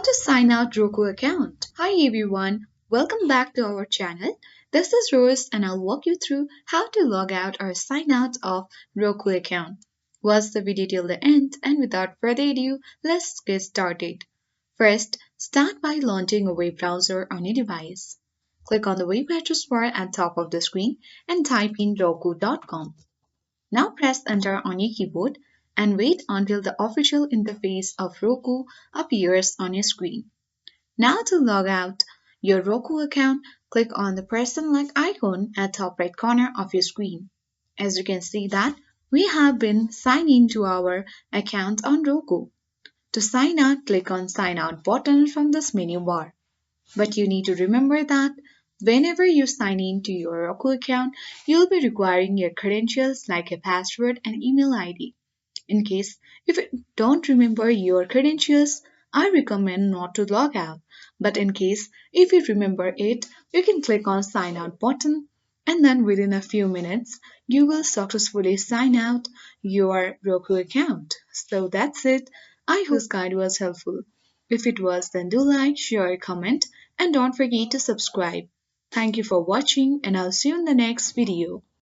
How to sign out Roku account. Hi everyone, welcome back to our channel. This is Rose and I'll walk you through how to log out or sign out of Roku account. Watch the video till the end and without further ado, let's get started. First, start by launching a web browser on your device. Click on the web address bar at top of the screen and type in roku.com. Now press enter on your keyboard and wait until the official interface of Roku appears on your screen. Now to log out your Roku account, click on the person-like icon at top right corner of your screen. As you can see that we have been signed into our account on Roku. To sign out, click on sign out button from this menu bar. But you need to remember that whenever you sign in to your Roku account, you'll be requiring your credentials like a password and email ID. In case if you don't remember your credentials, I recommend not to log out. But in case if you remember it, you can click on sign out button and then within a few minutes you will successfully sign out your Roku account. So that's it. I hope this guide was helpful. If it was, then do like, share, comment, and don't forget to subscribe. Thank you for watching, and I'll see you in the next video.